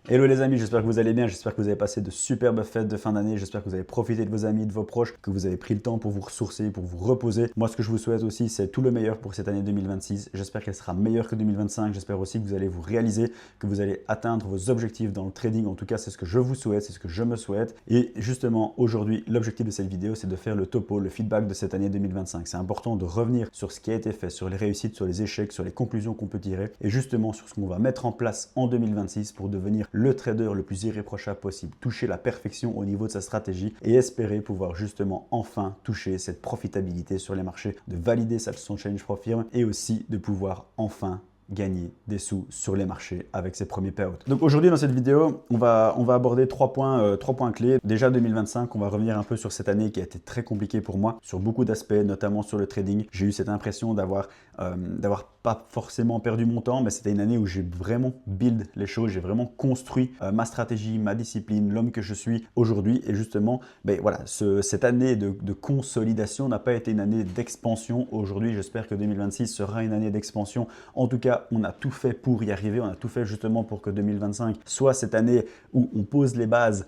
Hello les amis, j'espère que vous allez bien, j'espère que vous avez passé de superbes fêtes de fin d'année, j'espère que vous avez profité de vos amis, de vos proches, que vous avez pris le temps pour vous ressourcer, pour vous reposer. Moi ce que je vous souhaite aussi c'est tout le meilleur pour cette année 2026, j'espère qu'elle sera meilleure que 2025, j'espère aussi que vous allez vous réaliser, que vous allez atteindre vos objectifs dans le trading, en tout cas c'est ce que je vous souhaite, c'est ce que je me souhaite. Et justement aujourd'hui l'objectif de cette vidéo c'est de faire le topo, le feedback de cette année 2025. C'est important de revenir sur ce qui a été fait, sur les réussites, sur les échecs, sur les conclusions qu'on peut tirer et justement sur ce qu'on va mettre en place en 2026 pour devenir le trader le plus irréprochable possible, toucher la perfection au niveau de sa stratégie et espérer pouvoir justement enfin toucher cette profitabilité sur les marchés, de valider son challenge pro firme et aussi de pouvoir enfin gagner des sous sur les marchés avec ses premiers payouts. Donc aujourd'hui dans cette vidéo, on va aborder trois points clés. Déjà 2025, on va revenir un peu sur cette année qui a été très compliquée pour moi, sur beaucoup d'aspects, notamment sur le trading. J'ai eu cette impression d'avoir pas forcément perdu mon temps, mais c'était une année où j'ai vraiment build les choses, j'ai vraiment construit ma stratégie, ma discipline, l'homme que je suis aujourd'hui. Et justement, voilà, cette année de consolidation n'a pas été une année d'expansion. Aujourd'hui, j'espère que 2026 sera une année d'expansion. En tout cas, on a tout fait pour y arriver, on a tout fait justement pour que 2025 soit cette année où on pose les bases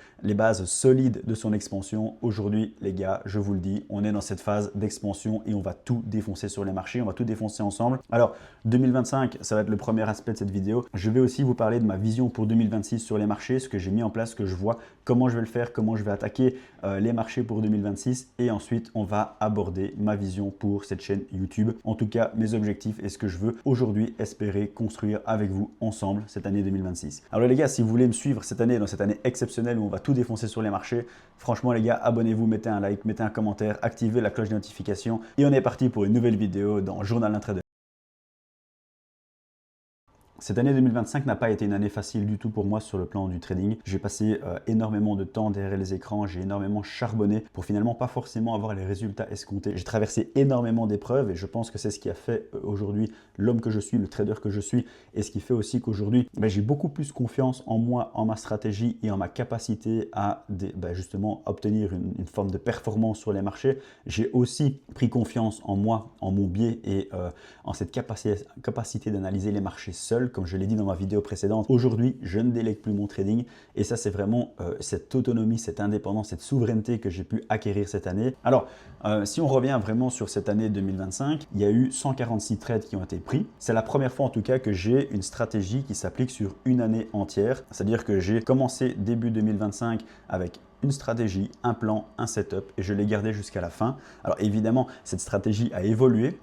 solides de son expansion. Aujourd'hui, les gars, je vous le dis, on est dans cette phase d'expansion et on va tout défoncer sur les marchés, on va tout défoncer ensemble. Alors, 2025, ça va être le premier aspect de cette vidéo. Je vais aussi vous parler de ma vision pour 2026 sur les marchés, ce que j'ai mis en place, ce que je vois, comment je vais le faire, comment je vais attaquer les marchés pour 2026. Et ensuite, on va aborder ma vision pour cette chaîne YouTube. En tout cas, mes objectifs et ce que je veux aujourd'hui espérer construire avec vous ensemble cette année 2026. Alors les gars, si vous voulez me suivre cette année, dans cette année exceptionnelle où on va tout défoncer sur les marchés, franchement les gars, abonnez-vous, mettez un like, mettez un commentaire, activez la cloche de notification et on est parti pour une nouvelle vidéo dans Journal d'un trader. Cette année 2025 n'a pas été une année facile du tout pour moi sur le plan du trading. J'ai passé énormément de temps derrière les écrans, j'ai énormément charbonné pour finalement pas forcément avoir les résultats escomptés. J'ai traversé énormément d'épreuves et je pense que c'est ce qui a fait aujourd'hui l'homme que je suis, le trader que je suis et ce qui fait aussi qu'aujourd'hui j'ai beaucoup plus confiance en moi, en ma stratégie et en ma capacité à justement obtenir une forme de performance sur les marchés. J'ai aussi pris confiance en moi, en mon biais et en cette capacité d'analyser les marchés seul. Comme je l'ai dit dans ma vidéo précédente, aujourd'hui, je ne délègue plus mon trading et ça, c'est vraiment cette autonomie, cette indépendance, cette souveraineté que j'ai pu acquérir cette année. Alors, si on revient vraiment sur cette année 2025, il y a eu 146 trades qui ont été pris. C'est la première fois en tout cas que j'ai une stratégie qui s'applique sur une année entière. C'est-à-dire que j'ai commencé début 2025 avec une stratégie, un plan, un setup et je l'ai gardé jusqu'à la fin. Alors évidemment, cette stratégie a évolué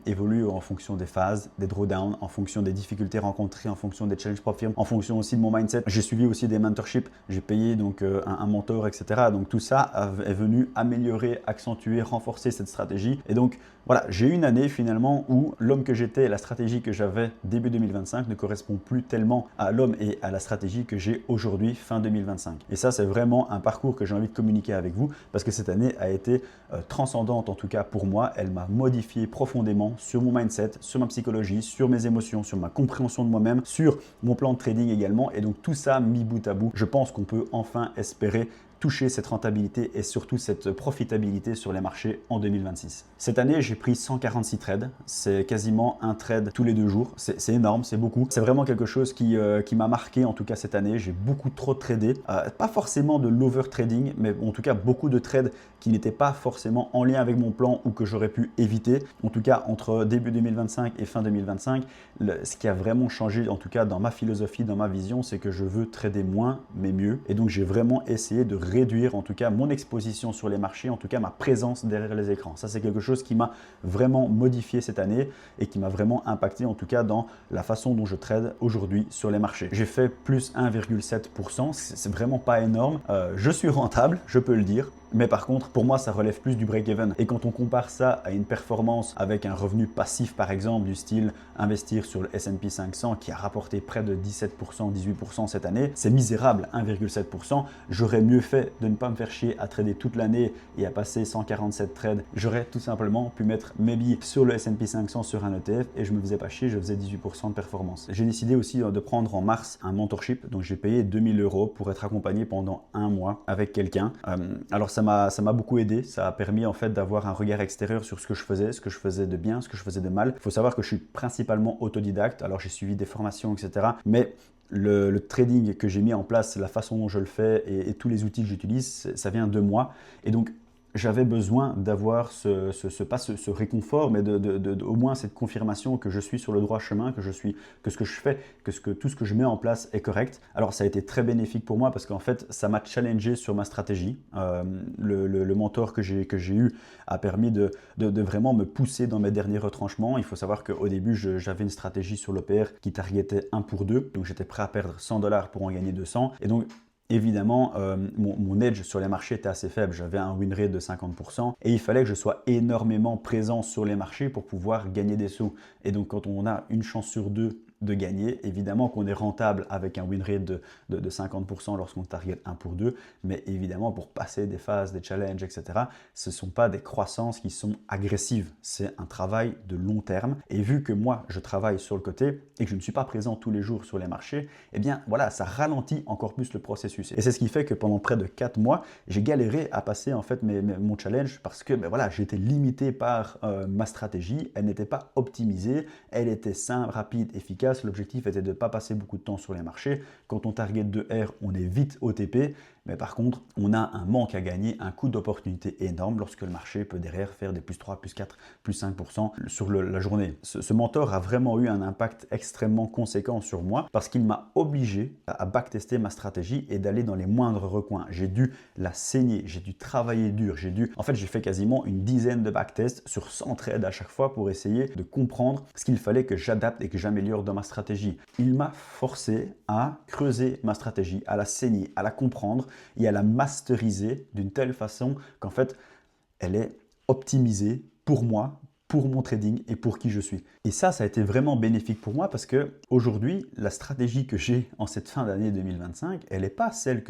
en fonction des phases, des drawdowns, en fonction des difficultés rencontrées, en fonction des challenges pro firm, en fonction aussi de mon mindset. J'ai suivi aussi des mentorships, j'ai payé donc un mentor, etc. Donc tout ça est venu améliorer, accentuer, renforcer cette stratégie. Et donc voilà, j'ai eu une année finalement où l'homme que j'étais, la stratégie que j'avais début 2025 ne correspond plus tellement à l'homme et à la stratégie que j'ai aujourd'hui fin 2025. Et ça, c'est vraiment un parcours que j'ai envie de communiquer avec vous parce que cette année a été transcendante en tout cas pour moi. Elle m'a modifié profondément sur mon mindset, sur ma psychologie, sur mes émotions, sur ma compréhension de moi-même, sur mon plan de trading également. Et donc tout ça mis bout à bout, je pense qu'on peut enfin espérer toucher cette rentabilité et surtout cette profitabilité sur les marchés en 2026. Cette année, j'ai pris 146 trades. C'est quasiment un trade tous les 2 jours. C'est énorme, c'est beaucoup. C'est vraiment quelque chose qui m'a marqué en tout cas cette année. J'ai beaucoup trop tradé. Pas forcément de l'over trading, mais en tout cas beaucoup de trades qui n'étaient pas forcément en lien avec mon plan ou que j'aurais pu éviter. En tout cas, entre début 2025 et fin 2025, ce qui a vraiment changé en tout cas dans ma philosophie, dans ma vision, c'est que je veux trader moins mais mieux. Et donc j'ai vraiment essayé de réduire en tout cas mon exposition sur les marchés, en tout cas ma présence derrière les écrans. Ça, c'est quelque chose qui m'a vraiment modifié cette année et qui m'a vraiment impacté en tout cas dans la façon dont je trade aujourd'hui sur les marchés. J'ai fait plus 1,7%, c'est vraiment pas énorme. Je suis rentable, je peux le dire. Mais par contre, pour moi, ça relève plus du break-even. Et quand on compare ça à une performance avec un revenu passif, par exemple, du style investir sur le S&P 500 qui a rapporté près de 17%, 18% cette année, c'est misérable, 1,7%. J'aurais mieux fait de ne pas me faire chier à trader toute l'année et à passer 147 trades. J'aurais tout simplement pu mettre mes billets sur le S&P 500 sur un ETF et je me faisais pas chier, je faisais 18% de performance. J'ai décidé aussi de prendre en mars un mentorship, donc j'ai payé 2000 € pour être accompagné pendant un mois avec quelqu'un. Alors ça m'a beaucoup aidé, ça a permis en fait d'avoir un regard extérieur sur ce que je faisais de bien, ce que je faisais de mal. Il faut savoir que je suis principalement autodidacte, alors j'ai suivi des formations, etc. Mais le trading que j'ai mis en place, la façon dont je le fais et tous les outils que j'utilise, ça vient de moi. Et donc, j'avais besoin d'avoir pas ce réconfort, mais au moins cette confirmation que je suis sur le droit chemin, que ce que je fais, tout ce que je mets en place est correct. Alors ça a été très bénéfique pour moi parce qu'en fait ça m'a challengé sur ma stratégie. Le mentor que j'ai eu a permis de vraiment me pousser dans mes derniers retranchements. Il faut savoir qu'au début j'avais une stratégie sur l'OPR qui targetait 1 pour 2, donc j'étais prêt à perdre 100 $ pour en gagner 200. Et donc évidemment, mon edge sur les marchés était assez faible. J'avais un win rate de 50% et il fallait que je sois énormément présent sur les marchés pour pouvoir gagner des sous. Et donc, quand on a une chance sur deux de gagner, évidemment qu'on est rentable avec un win rate de 50% lorsqu'on target 1 pour 2, mais évidemment, pour passer des phases, des challenges, etc., ce ne sont pas des croissances qui sont agressives. C'est un travail de long terme. Et vu que moi, je travaille sur le côté et que je ne suis pas présent tous les jours sur les marchés, eh bien, voilà, ça ralentit encore plus le processus. Et c'est ce qui fait que pendant près de 4 mois, j'ai galéré à passer en fait mon challenge parce que voilà, j'étais limité par ma stratégie. Elle n'était pas optimisée, elle était simple, rapide, efficace. L'objectif était de ne pas passer beaucoup de temps sur les marchés. Quand on target de R, on est vite OTP. Mais par contre, on a un manque à gagner, un coût d'opportunité énorme lorsque le marché peut derrière faire des plus 3, plus 4, plus 5% sur la journée. Ce mentor a vraiment eu un impact extrêmement conséquent sur moi parce qu'il m'a obligé à backtester ma stratégie et d'aller dans les moindres recoins. J'ai dû la saigner, j'ai dû travailler dur, en fait, j'ai fait quasiment une dizaine de backtests sur 100 trades à chaque fois pour essayer de comprendre ce qu'il fallait que j'adapte et que j'améliore dans ma stratégie. Il m'a forcé à creuser ma stratégie, à la saigner, à la comprendre et à la masteriser d'une telle façon qu'en fait, elle est optimisée pour moi, pour mon trading et pour qui je suis. Et ça a été vraiment bénéfique pour moi parce que aujourd'hui, la stratégie que j'ai en cette fin d'année 2025, elle n'est pas celle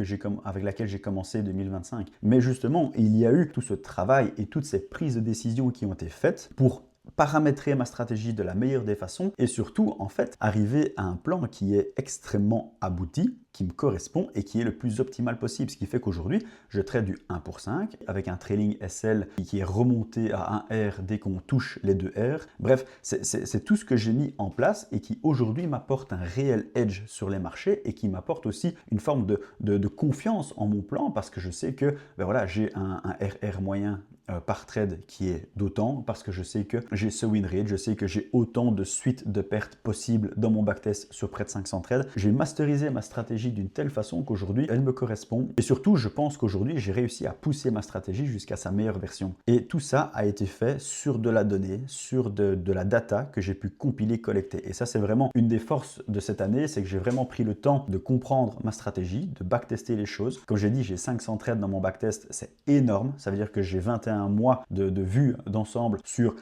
avec laquelle j'ai commencé 2025. Mais justement, il y a eu tout ce travail et toutes ces prises de décision qui ont été faites pour paramétrer ma stratégie de la meilleure des façons et surtout en fait arriver à un plan qui est extrêmement abouti, qui me correspond et qui est le plus optimal possible. Ce qui fait qu'aujourd'hui, je trade du 1 pour 5 avec un trailing SL qui est remonté à 1 R dès qu'on touche les 2 R. Bref, c'est tout ce que j'ai mis en place et qui aujourd'hui m'apporte un réel edge sur les marchés et qui m'apporte aussi une forme de confiance en mon plan parce que je sais que ben voilà, j'ai un RR moyen par trade qui est d'autant parce que je sais que j'ai ce win rate, je sais que j'ai autant de suites de pertes possibles dans mon backtest sur près de 500 trades. J'ai masterisé ma stratégie d'une telle façon qu'aujourd'hui elle me correspond et surtout je pense qu'aujourd'hui j'ai réussi à pousser ma stratégie jusqu'à sa meilleure version. Et tout ça a été fait sur de la donnée, sur de la data que j'ai pu compiler, collecter. Et ça c'est vraiment une des forces de cette année, c'est que j'ai vraiment pris le temps de comprendre ma stratégie, de backtester les choses. Comme j'ai dit, j'ai 500 trades dans mon backtest, c'est énorme, ça veut dire que j'ai 21 mois de vue d'ensemble sur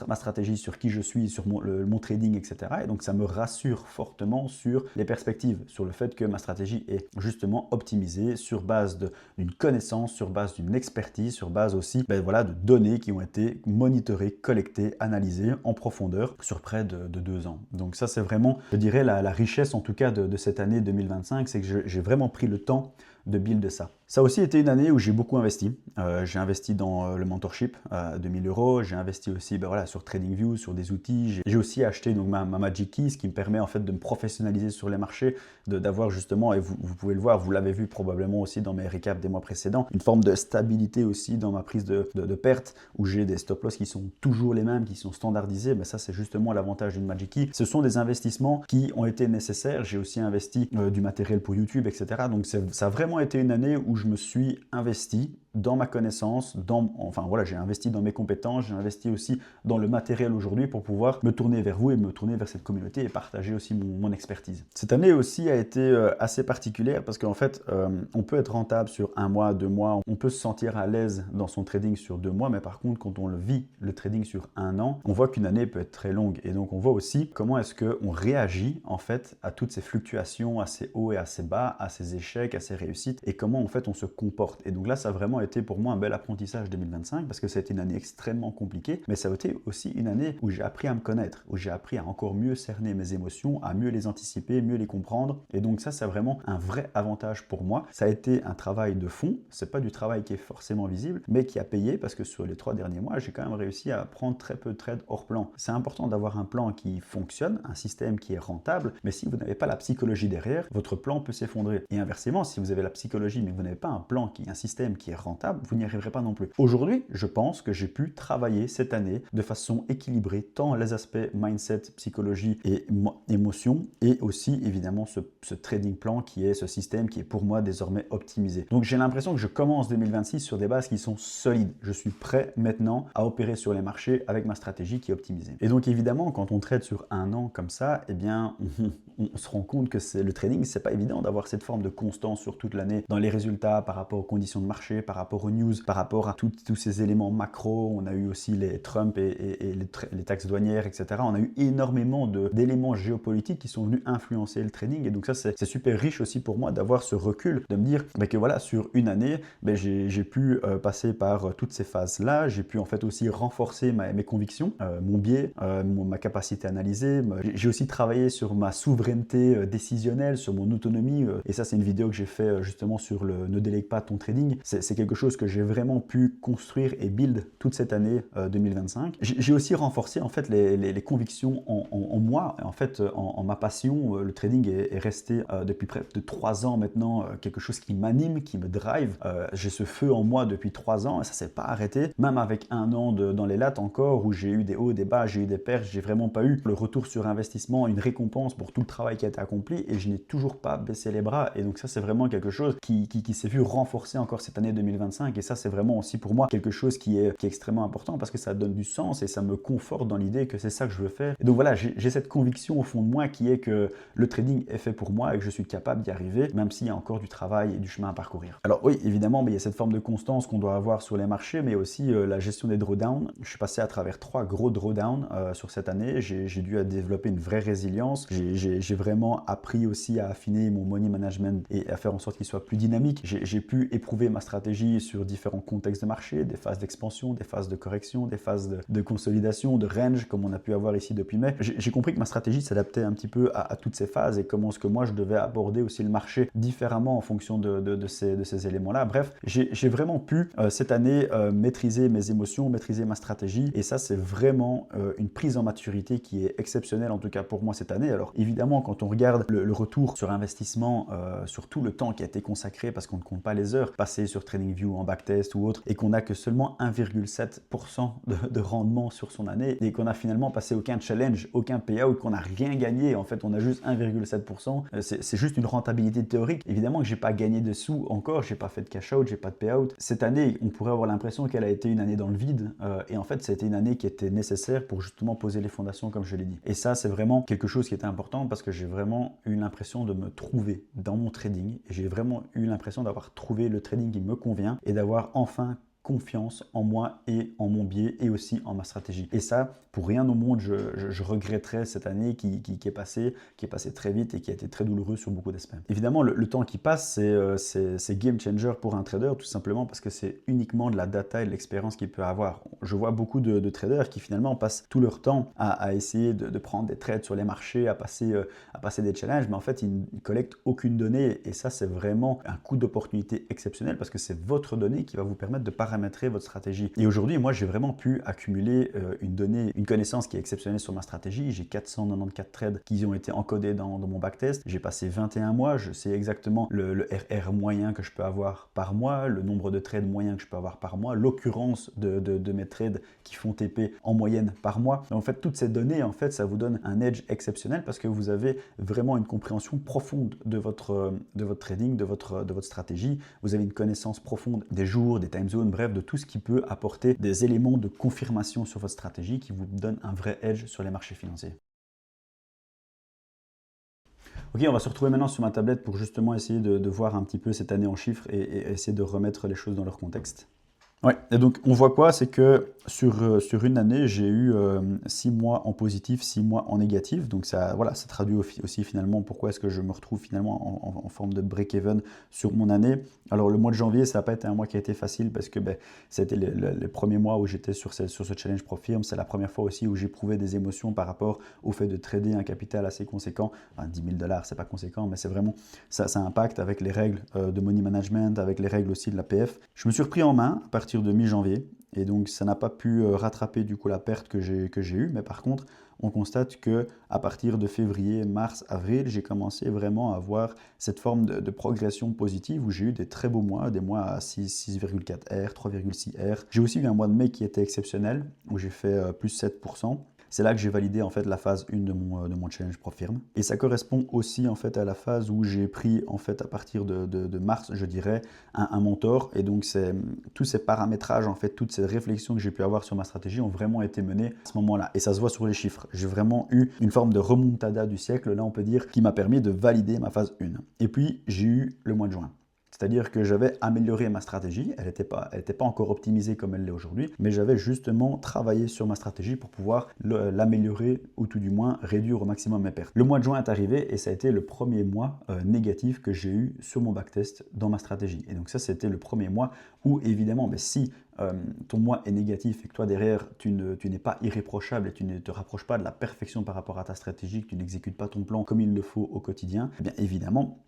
ma stratégie, sur qui je suis, sur mon trading, etc. Et donc ça me rassure fortement sur les perspectives, sur le fait que ma stratégie est justement optimisée sur base d'une connaissance, sur base d'une expertise, sur base aussi voilà, de données qui ont été monitorées, collectées, analysées en profondeur sur près de 2 ans. Donc ça c'est vraiment, je dirais, la richesse en tout cas de cette année 2025, c'est que j'ai vraiment pris le temps de build ça. Ça a aussi été une année où j'ai beaucoup investi. J'ai investi dans le mentorship, 2000 €. J'ai investi aussi voilà, sur TradingView, sur des outils. J'ai aussi acheté donc, ma Magic Key, ce qui me permet en fait de me professionnaliser sur les marchés, d'avoir justement, et vous pouvez le voir, vous l'avez vu probablement aussi dans mes récaps des mois précédents, une forme de stabilité aussi dans ma prise de perte, où j'ai des stop loss qui sont toujours les mêmes, qui sont standardisés. Mais ça, c'est justement l'avantage d'une Magic Key. Ce sont des investissements qui ont été nécessaires. J'ai aussi investi du matériel pour YouTube, etc. Donc ça a vraiment été une année où je me suis investi dans ma connaissance, enfin voilà, j'ai investi dans mes compétences, j'ai investi aussi dans le matériel aujourd'hui pour pouvoir me tourner vers vous et me tourner vers cette communauté et partager aussi mon expertise. Cette année aussi a été assez particulière parce qu'en fait, on peut être rentable sur 1 mois, 2 mois, on peut se sentir à l'aise dans son trading sur 2 mois, mais par contre, quand on le vit, le trading sur 1 an, on voit qu'une année peut être très longue et donc on voit aussi comment est-ce qu'on réagit en fait à toutes ces fluctuations, à ces hauts et à ces bas, à ces échecs, à ces réussites et comment en fait on se comporte. Et donc là, ça a vraiment vraiment été pour moi un bel apprentissage 2025 parce que ça a été une année extrêmement compliquée, mais ça a été aussi une année où j'ai appris à me connaître, où j'ai appris à encore mieux cerner mes émotions, à mieux les anticiper, mieux les comprendre. Et donc ça, c'est vraiment un vrai avantage pour moi. Ça a été un travail de fond. C'est pas du travail qui est forcément visible, mais qui a payé parce que sur les 3 derniers mois, j'ai quand même réussi à prendre très peu de trades hors plan. C'est important d'avoir un plan qui fonctionne, un système qui est rentable, mais si vous n'avez pas la psychologie derrière, votre plan peut s'effondrer. Et inversement, si vous avez la psychologie, mais que vous n'avez pas un plan, un système qui est rentable, vous n'y arriverez pas non plus. Aujourd'hui, je pense que j'ai pu travailler cette année de façon équilibrée, tant les aspects mindset, psychologie et émotion, et aussi évidemment ce trading plan qui est ce système qui est pour moi désormais optimisé. Donc j'ai l'impression que je commence 2026 sur des bases qui sont solides. Je suis prêt maintenant à opérer sur les marchés avec ma stratégie qui est optimisée. Et donc évidemment, quand on trade sur un an comme ça, eh bien on se rend compte que le trading, c'est pas évident d'avoir cette forme de constance sur toute l'année dans les résultats par rapport aux conditions de marché, par rapport aux news, par rapport à tous ces éléments macro. On a eu aussi les Trump et les taxes douanières, etc. On a eu énormément d'éléments géopolitiques qui sont venus influencer le trading. Et donc ça, c'est super riche aussi pour moi d'avoir ce recul, de me dire que voilà, sur une année, j'ai pu passer par toutes ces phases-là. J'ai pu en fait aussi renforcer mes convictions, mon biais, ma capacité à analyser. J'ai aussi travaillé sur ma souveraineté décisionnelle, sur mon autonomie. Et ça, c'est une vidéo que j'ai fait justement sur le ne délègue pas ton trading. C'est quelque chose que j'ai vraiment pu construire et build toute cette année 2025. J'ai aussi renforcé en fait les convictions en moi, en fait en ma passion. Le trading est resté depuis près de 3 ans maintenant quelque chose qui m'anime, qui me drive. J'ai ce feu en moi depuis 3 ans et ça s'est pas arrêté, même avec 1 an dans les lattes encore où j'ai eu des hauts, des bas, j'ai eu des pertes, j'ai vraiment pas eu le retour sur investissement, une récompense pour tout le travail qui a été accompli et je n'ai toujours pas baissé les bras. Et donc ça, c'est vraiment quelque chose qui s'est vu renforcer encore cette année 2025 et ça, c'est vraiment aussi pour moi quelque chose qui est extrêmement important parce que ça donne du sens et ça me conforte dans l'idée que c'est ça que je veux faire. Et donc voilà, j'ai cette conviction au fond de moi qui est que le trading est fait pour moi et que je suis capable d'y arriver, même s'il y a encore du travail et du chemin à parcourir. Alors oui, évidemment, mais il y a cette forme de constance qu'on doit avoir sur les marchés, mais aussi la gestion des drawdowns. Je suis passé à travers 3 gros drawdowns sur cette année. J'ai dû développer une vraie résilience. J'ai vraiment appris aussi à affiner mon money management et à faire en sorte qu'il soit plus dynamique. J'ai pu éprouver ma stratégie sur différents contextes de marché, des phases d'expansion, des phases de correction, des phases de consolidation, de range, comme on a pu avoir ici depuis mai. J'ai compris que ma stratégie s'adaptait un petit peu à toutes ces phases et comment est-ce que moi je devais aborder aussi le marché différemment en fonction de ces éléments-là. Bref, j'ai vraiment pu cette année maîtriser mes émotions, maîtriser ma stratégie et ça, c'est vraiment une prise en maturité qui est exceptionnelle en tout cas pour moi cette année. Alors évidemment, quand on regarde le retour sur investissement, sur tout le temps qui a été consacré, parce qu'on ne compte pas les heures passées sur TradingView en backtest ou autre, et qu'on n'a que seulement 1,7% de rendement sur son année, et qu'on a finalement passé aucun challenge, aucun payout, qu'on n'a rien gagné, en fait on a juste 1,7%, c'est juste une rentabilité théorique. Évidemment que j'ai pas gagné de sous encore, j'ai pas fait de cash out, j'ai pas de payout. Cette année, on pourrait avoir l'impression qu'elle a été une année dans le vide, et en fait c'était une année qui était nécessaire pour justement poser les fondations comme je l'ai dit. Et ça, c'est vraiment quelque chose qui était important parce que j'ai vraiment eu l'impression de me trouver dans mon trading et j'ai vraiment eu l'impression d'avoir trouvé le trading qui me convient et d'avoir enfin confiance en moi et en mon biais et aussi en ma stratégie. Et ça, pour rien au monde, je regretterais cette année qui est passée très vite et qui a été très douloureuse sur beaucoup d'aspects. Évidemment, le temps qui passe, c'est game changer pour un trader, tout simplement parce que c'est uniquement de la data et de l'expérience qu'il peut avoir. Je vois beaucoup de traders qui finalement passent tout leur temps à essayer de prendre des trades sur les marchés, à passer des challenges, mais en fait, ils ne collectent aucune donnée et ça, c'est vraiment un coup d'opportunité exceptionnel parce que c'est votre donnée qui va vous permettre de paramétrer votre stratégie. Et aujourd'hui, moi, j'ai vraiment pu accumuler une connaissance qui est exceptionnelle sur ma stratégie. J'ai 494 trades qui ont été encodés dans mon backtest. J'ai passé 21 mois. Je sais exactement le RR moyen que je peux avoir par mois, le nombre de trades moyens que je peux avoir par mois, l'occurrence de mes trades qui font TP en moyenne par mois. En fait, toutes ces données, en fait, ça vous donne un edge exceptionnel parce que vous avez vraiment une compréhension profonde de votre trading, de votre stratégie. Vous avez une connaissance profonde des jours, des time zones, bref, de tout ce qui peut apporter des éléments de confirmation sur votre stratégie qui vous donne un vrai edge sur les marchés financiers. Ok, on va se retrouver maintenant sur ma tablette pour justement essayer de voir un petit peu cette année en chiffres et essayer de remettre les choses dans leur contexte. Ouais, et donc on voit quoi? C'est que sur une année, j'ai eu 6 mois en positif, 6 mois en négatif. Donc ça, voilà, ça traduit aussi finalement pourquoi est-ce que je me retrouve finalement en forme de break-even sur mon année. Alors le mois de janvier, ça n'a pas été un mois qui a été facile parce que ben, ça a été les premiers mois où j'étais sur ce challenge ProFirm. C'est la première fois aussi où j'éprouvais des émotions par rapport au fait de trader un capital assez conséquent. Enfin, 10 000 $, c'est pas conséquent, mais c'est vraiment, ça impacte avec les règles de money management, avec les règles aussi de la PF. Je me suis repris en main à partir de mi-janvier et donc ça n'a pas pu rattraper du coup la perte que j'ai eue, mais par contre on constate que à partir de février, mars, avril, j'ai commencé vraiment à avoir cette forme de progression positive où j'ai eu des très beaux mois, des mois à 6,4 R, 3,6 R. J'ai aussi eu un mois de mai qui était exceptionnel où j'ai fait plus 7%. C'est là que j'ai validé en fait la phase 1 de mon challenge ProFirm. Et ça correspond aussi en fait à la phase où j'ai pris en fait à partir de mars, je dirais, un mentor. Et donc tous ces paramétrages, en fait, toutes ces réflexions que j'ai pu avoir sur ma stratégie ont vraiment été menées à ce moment-là. Et ça se voit sur les chiffres. J'ai vraiment eu une forme de remontada du siècle, là on peut dire, qui m'a permis de valider ma phase 1. Et puis j'ai eu le mois de juin. C'est-à-dire que j'avais amélioré ma stratégie, elle n'était pas encore optimisée comme elle l'est aujourd'hui, mais j'avais justement travaillé sur ma stratégie pour pouvoir l'améliorer ou tout du moins réduire au maximum mes pertes. Le mois de juin est arrivé et ça a été le premier mois négatif que j'ai eu sur mon backtest dans ma stratégie. Et donc ça, c'était le premier mois où évidemment, si ton mois est négatif et que toi derrière tu n'es pas irréprochable et tu ne te rapproches pas de la perfection par rapport à ta stratégie, que tu n'exécutes pas ton plan comme il le faut au quotidien, eh bien évidemment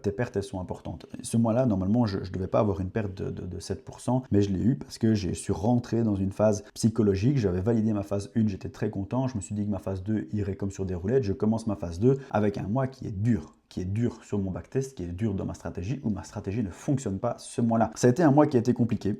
tes pertes elles sont importantes. Ce mois-là, normalement je ne devais pas avoir une perte de 7%, mais je l'ai eu parce que j'ai su rentrer dans une phase psychologique. J'avais validé ma phase 1, j'étais très content, je me suis dit que ma phase 2 irait comme sur des roulettes. Je commence ma phase 2 avec un mois qui est dur sur mon backtest, qui est dur dans ma stratégie, où ma stratégie ne fonctionne pas ce mois-là. Ça a été un mois qui a été compliqué.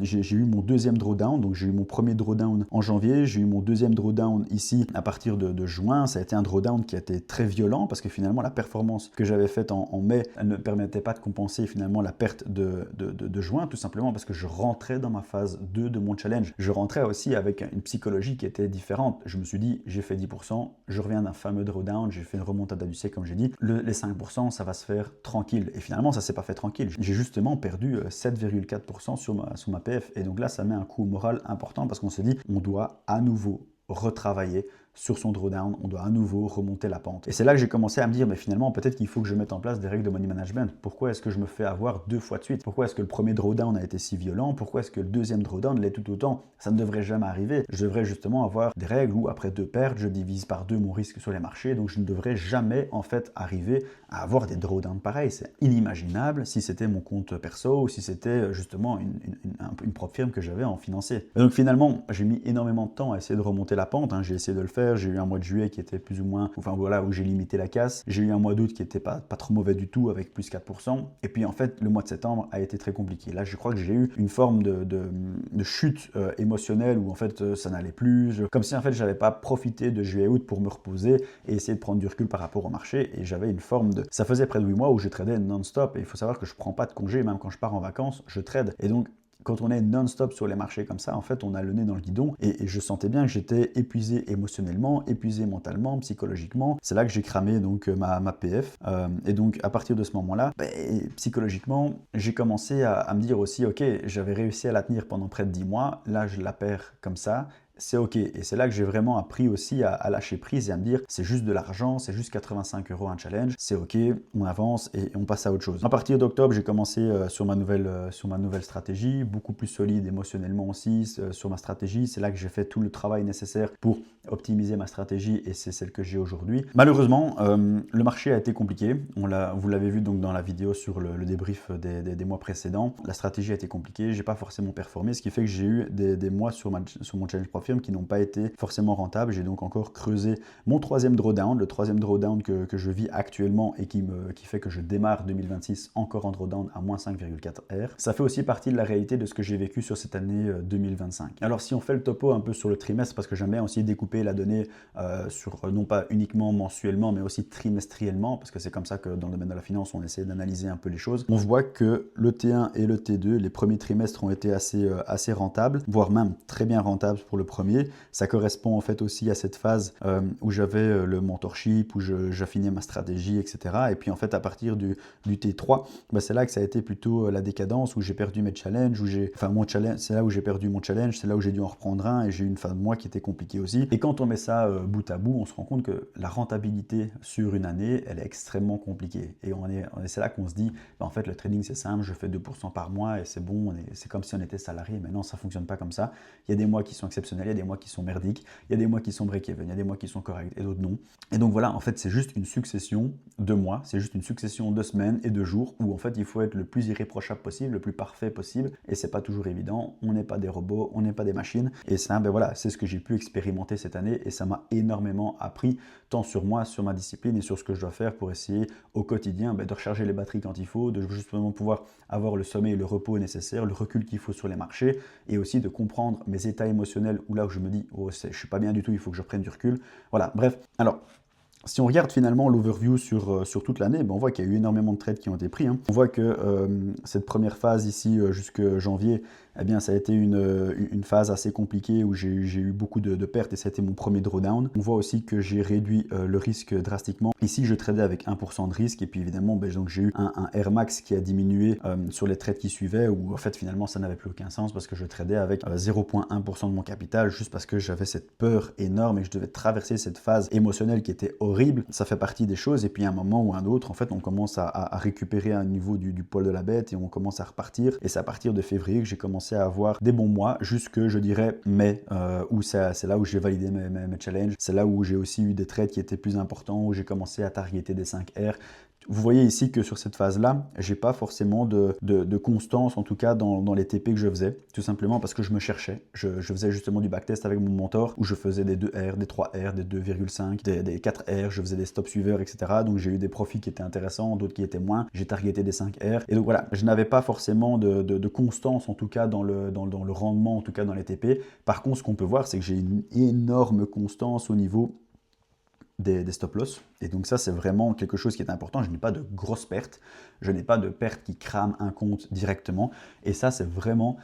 J'ai eu mon deuxième drawdown, donc j'ai eu mon premier drawdown en janvier, j'ai eu mon deuxième drawdown ici à partir de juin. Ça a été un drawdown qui a été très violent parce que finalement la performance que j'avais faite en mai, elle ne permettait pas de compenser finalement la perte de juin, tout simplement parce que je rentrais dans ma phase 2 de mon challenge. Je rentrais aussi avec une psychologie qui était différente. Je me suis dit, j'ai fait 10%, je reviens d'un fameux drawdown, j'ai fait une remontada du siècle comme j'ai dit. Les 5%, ça va se faire tranquille. Et finalement, ça ne s'est pas fait tranquille. J'ai justement perdu 7,4% sur ma PF. Et donc là, ça met un coup moral important parce qu'on se dit, on doit à nouveau retravailler sur son drawdown, on doit à nouveau remonter la pente. Et c'est là que j'ai commencé à me dire, mais finalement, peut-être qu'il faut que je mette en place des règles de money management. Pourquoi est-ce que je me fais avoir 2 fois de suite? Pourquoi est-ce que le premier drawdown a été si violent? Pourquoi est-ce que le deuxième drawdown l'est tout autant? Ça ne devrait jamais arriver. Je devrais justement avoir des règles où après 2 pertes, je divise par 2 mon risque sur les marchés. Donc je ne devrais jamais en fait arriver à avoir des drawdowns pareils. C'est inimaginable si c'était mon compte perso ou si c'était justement une propre firme que j'avais en financier. Et donc finalement, j'ai mis énormément de temps à essayer de remonter la pente. J'ai essayé de le faire. J'ai eu un mois de juillet qui était plus ou moins, enfin voilà, où j'ai limité la casse. J'ai eu un mois d'août qui était pas trop mauvais du tout avec plus 4%. Et puis en fait, le mois de septembre a été très compliqué. Là, je crois que j'ai eu une forme de chute émotionnelle où en fait ça n'allait plus. Comme si en fait j'avais pas profité de juillet-août pour me reposer et essayer de prendre du recul par rapport au marché. Et j'avais une forme de... Ça faisait près de 8 mois où je tradais non-stop. Et il faut savoir que je prends pas de congé, même quand je pars en vacances, je trade. Et donc quand on est non-stop sur les marchés comme ça, en fait, on a le nez dans le guidon et je sentais bien que j'étais épuisé émotionnellement, épuisé mentalement, psychologiquement. C'est là que j'ai cramé donc ma PF. Et donc, à partir de ce moment-là, psychologiquement, j'ai commencé à me dire aussi, ok, j'avais réussi à la tenir pendant près de 10 mois. Là, je la perds comme ça. C'est ok. Et c'est là que j'ai vraiment appris aussi à lâcher prise et à me dire c'est juste de l'argent, c'est juste 85 € un challenge, c'est ok, on avance et on passe à autre chose. À partir d'octobre, j'ai commencé sur ma nouvelle stratégie, beaucoup plus solide émotionnellement aussi sur ma stratégie. C'est là que j'ai fait tout le travail nécessaire pour optimiser ma stratégie et c'est celle que j'ai aujourd'hui. Malheureusement, le marché a été compliqué. Vous l'avez vu donc dans la vidéo sur le débrief des mois précédents. La stratégie a été compliquée, j'ai pas forcément performé, ce qui fait que j'ai eu des mois sur mon challenge ProFirm qui n'ont pas été forcément rentables. J'ai donc encore creusé mon troisième drawdown, le troisième drawdown que je vis actuellement et qui fait que je démarre 2026 encore en drawdown à moins 5,4 R. Ça fait aussi partie de la réalité de ce que j'ai vécu sur cette année 2025. Alors si on fait le topo un peu sur le trimestre, parce que j'aime bien aussi découper regrouper la donnée sur non pas uniquement mensuellement, mais aussi trimestriellement, parce que c'est comme ça que dans le domaine de la finance, on essaie d'analyser un peu les choses. On voit que le T1 et le T2, les premiers trimestres ont été assez rentables, voire même très bien rentables pour le premier. Ça correspond en fait aussi à cette phase où j'avais le mentorship, où j'affinais ma stratégie, etc. Et puis en fait, à partir du T3, bah, c'est là que ça a été plutôt la décadence, où j'ai perdu mes challenges, c'est là où j'ai perdu mon challenge, c'est là où j'ai dû en reprendre un et j'ai eu une fin de mois qui était compliquée aussi. Et quand on met ça bout à bout, on se rend compte que la rentabilité sur une année, elle est extrêmement compliquée. Et c'est là qu'on se dit, bah, en fait, le trading c'est simple, je fais 2% par mois et c'est bon, c'est comme si on était salarié. Mais non, ça ne fonctionne pas comme ça. Il y a des mois qui sont exceptionnels, il y a des mois qui sont merdiques, il y a des mois qui sont break-even, il y a des mois qui sont corrects et d'autres non. Et donc voilà, en fait, c'est juste une succession de mois, c'est juste une succession de semaines et de jours où en fait, il faut être le plus irréprochable possible, le plus parfait possible. Et c'est pas toujours évident. On n'est pas des robots, on n'est pas des machines. Et ça, ben voilà, c'est ce que j'ai pu expérimenter cette année et ça m'a énormément appris, tant sur moi, sur ma discipline et sur ce que je dois faire pour essayer au quotidien de recharger les batteries quand il faut, de justement pouvoir avoir le sommeil et le repos nécessaire, le recul qu'il faut sur les marchés et aussi de comprendre mes états émotionnels où là où je me dis, oh, je suis pas bien du tout, il faut que je prenne du recul. Voilà, bref. Alors, si on regarde finalement l'overview sur toute l'année, ben on voit qu'il y a eu énormément de trades qui ont été pris. On voit que cette première phase ici, jusque janvier, eh bien, ça a été une phase assez compliquée où j'ai eu beaucoup de pertes et ça a été mon premier drawdown. On voit aussi que j'ai réduit le risque drastiquement. Ici, je tradais avec 1% de risque et puis évidemment, donc j'ai eu un Air Max qui a diminué sur les trades qui suivaient où en fait finalement ça n'avait plus aucun sens parce que je tradais avec 0,1% de mon capital juste parce que j'avais cette peur énorme et que je devais traverser cette phase émotionnelle qui était horrible. Ça fait partie des choses et puis à un moment ou un autre, en fait, on commence à récupérer un niveau du poil de la bête et on commence à repartir. Et c'est à partir de février que j'ai commencé à avoir des bons mois jusque, je dirais, mai, où c'est là où j'ai validé mes challenges. C'est là où j'ai aussi eu des trades qui étaient plus importants, où j'ai commencé à targeter des 5R. Vous voyez ici que sur cette phase-là, j'ai pas forcément de constance, en tout cas dans les TP que je faisais, tout simplement parce que je me cherchais. Je faisais justement du backtest avec mon mentor où je faisais des 2R, des 3R, des 2,5, des 4R, je faisais des stop suiveurs, etc. Donc j'ai eu des profits qui étaient intéressants, d'autres qui étaient moins. J'ai targeté des 5R. Et donc voilà, je n'avais pas forcément de constance, en tout cas dans le rendement, en tout cas dans les TP. Par contre, ce qu'on peut voir, c'est que j'ai une énorme constance au niveau des stop loss. Et donc ça, c'est vraiment quelque chose qui est important. Je n'ai pas de grosses pertes. Je n'ai pas de pertes qui crament un compte directement. Et ça, c'est vraiment,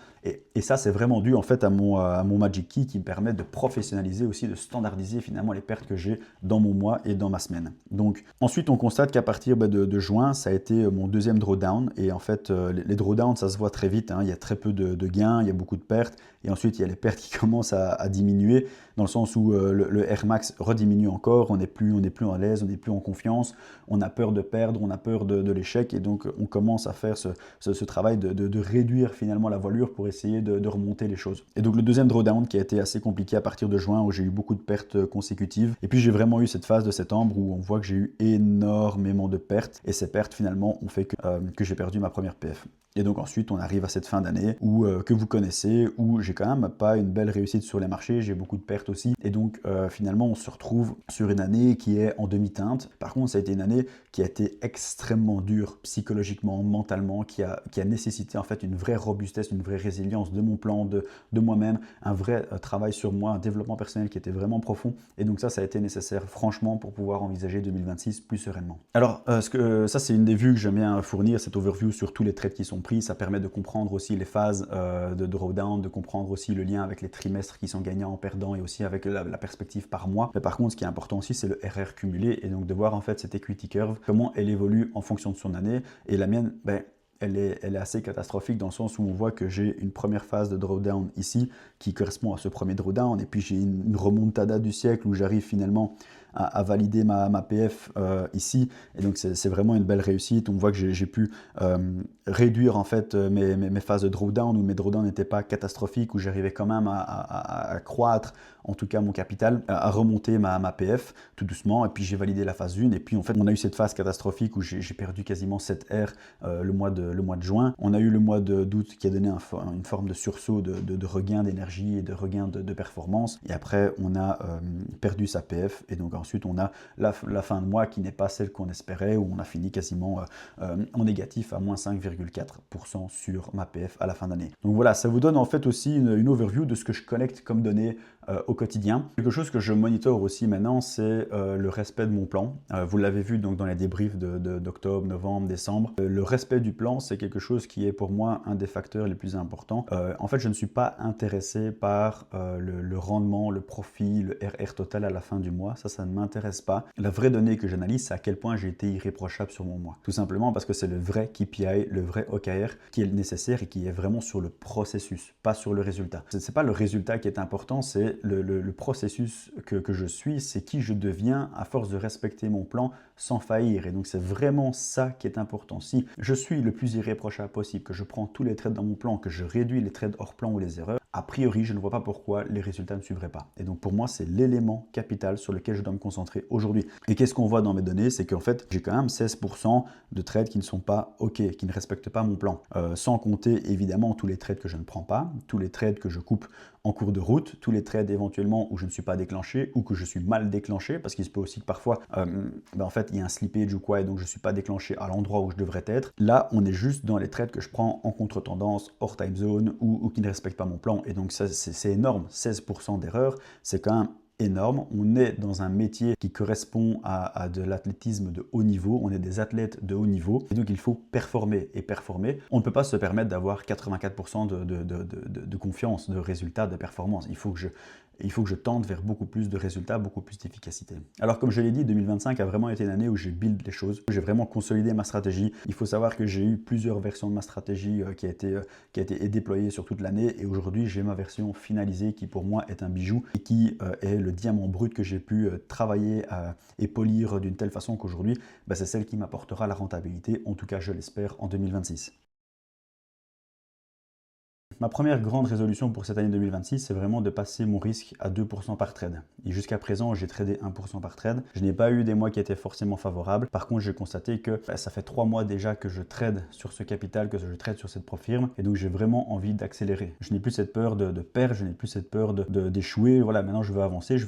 dû en fait à mon Magic Key qui me permet de professionnaliser aussi, de standardiser finalement les pertes que j'ai dans mon mois et dans ma semaine. Donc ensuite, on constate qu'à partir de juin, ça a été mon deuxième drawdown. Et en fait, les drawdowns, ça se voit très vite. Il y a très peu de gains, il y a beaucoup de pertes. Et ensuite, il y a les pertes qui commencent à diminuer dans le sens où le Air Max rediminue encore. On n'est plus à l'aise, on n'est plus en confiance. On a peur de perdre, on a peur de l'échec. Et donc, on commence à faire ce travail de réduire finalement la voilure pour essayer de remonter les choses. Et donc, le deuxième drawdown qui a été assez compliqué à partir de juin où j'ai eu beaucoup de pertes consécutives. Et puis, j'ai vraiment eu cette phase de septembre où on voit que j'ai eu énormément de pertes. Et ces pertes, finalement, ont fait que j'ai perdu ma première PF. Et donc ensuite, on arrive à cette fin d'année que vous connaissez, où j'ai quand même pas une belle réussite sur les marchés, j'ai beaucoup de pertes aussi. Et donc finalement, on se retrouve sur une année qui est en demi-teinte. Par contre, ça a été une année qui a été extrêmement dure psychologiquement, mentalement, qui a nécessité en fait une vraie robustesse, une vraie résilience de mon plan, de moi-même, un vrai travail sur moi, un développement personnel qui était vraiment profond. Et donc ça a été nécessaire franchement pour pouvoir envisager 2026 plus sereinement. Alors, ça c'est une des vues que j'aime bien fournir, cette overview sur tous les trades qui sont pris. Ça permet de comprendre aussi les phases de drawdown, de comprendre aussi le lien avec les trimestres qui sont gagnants, perdants et aussi avec la perspective par mois. Mais par contre, ce qui est important aussi, c'est le RR cumulé et donc de voir en fait cette equity curve, comment elle évolue en fonction de son année. Et la mienne, elle est assez catastrophique dans le sens où on voit que j'ai une première phase de drawdown ici qui correspond à ce premier drawdown et puis j'ai une remontada du siècle où j'arrive finalement à valider ma PF ici et donc c'est vraiment une belle réussite. On voit que j'ai pu réduire en fait mes phases de drawdown où mes drawdowns n'étaient pas catastrophiques, où j'arrivais quand même à croître en tout cas mon capital, à remonter ma PF tout doucement et puis j'ai validé la phase 1 et puis en fait on a eu cette phase catastrophique où j'ai perdu quasiment 7 R le mois de juin. On a eu le mois d'août qui a donné une forme de sursaut de regain d'énergie et de regain de performance et après on a perdu sa PF et donc ensuite on a la fin de mois qui n'est pas celle qu'on espérait où on a fini quasiment en négatif à moins 5,4% sur ma PF à la fin d'année. Donc voilà, ça vous donne en fait aussi une overview de ce que je collecte comme données au quotidien. Quelque chose que je monitore aussi maintenant, c'est le respect de mon plan. Vous l'avez vu donc dans les débriefs d'octobre, novembre, décembre. Le respect du plan, c'est quelque chose qui est pour moi un des facteurs les plus importants. En fait, je ne suis pas intéressé par le rendement, le profit, le RR total à la fin du mois. Ça ne m'intéresse pas. La vraie donnée que j'analyse, c'est à quel point j'ai été irréprochable sur mon mois. Tout simplement parce que c'est le vrai KPI, le vrai OKR qui est nécessaire et qui est vraiment sur le processus, pas sur le résultat. Ce n'est pas le résultat qui est important, c'est le processus que je suis, c'est qui je deviens à force de respecter mon plan sans faillir. Et donc c'est vraiment ça qui est important. Si je suis le plus irréprochable possible, que je prends tous les trades dans mon plan, que je réduis les trades hors plan ou les erreurs, a priori, je ne vois pas pourquoi les résultats ne suivraient pas. Et donc pour moi, c'est l'élément capital sur lequel je dois me concentrer aujourd'hui. Et qu'est-ce qu'on voit dans mes données? C'est qu'en fait, j'ai quand même 16% de trades qui ne sont pas OK, qui ne respectent pas mon plan. Sans compter évidemment tous les trades que je ne prends pas, tous les trades que je coupe en cours de route, tous les trades éventuellement où je ne suis pas déclenché ou que je suis mal déclenché, parce qu'il se peut aussi que parfois, en fait, il y a un slippage ou quoi, et donc je ne suis pas déclenché à l'endroit où je devrais être. Là, on est juste dans les trades que je prends en contre-tendance, hors time zone ou qui ne respectent pas mon plan. Et donc ça, c'est énorme, 16% d'erreur, c'est quand même énorme. On est dans un métier qui correspond à de l'athlétisme de haut niveau, on est des athlètes de haut niveau, et donc il faut performer. Et performer, on ne peut pas se permettre d'avoir 84% de confiance, de résultats, de performance. Il faut que je tente vers beaucoup plus de résultats, beaucoup plus d'efficacité. Alors comme je l'ai dit, 2025 a vraiment été une année où j'ai build les choses, où j'ai vraiment consolidé ma stratégie. Il faut savoir que j'ai eu plusieurs versions de ma stratégie qui a été déployée sur toute l'année, et aujourd'hui j'ai ma version finalisée qui pour moi est un bijou et qui est le diamant brut que j'ai pu travailler et polir d'une telle façon qu'aujourd'hui, c'est celle qui m'apportera la rentabilité, en tout cas je l'espère, en 2026. Ma première grande résolution pour cette année 2026, c'est vraiment de passer mon risque à 2% par trade. Et jusqu'à présent, j'ai tradé 1% par trade. Je n'ai pas eu des mois qui étaient forcément favorables. Par contre, j'ai constaté que ça fait 3 mois déjà que je trade sur ce capital, que je trade sur cette firme. Et donc, j'ai vraiment envie d'accélérer. Je n'ai plus cette peur de perdre, je n'ai plus cette peur d'échouer. Voilà, maintenant, je veux avancer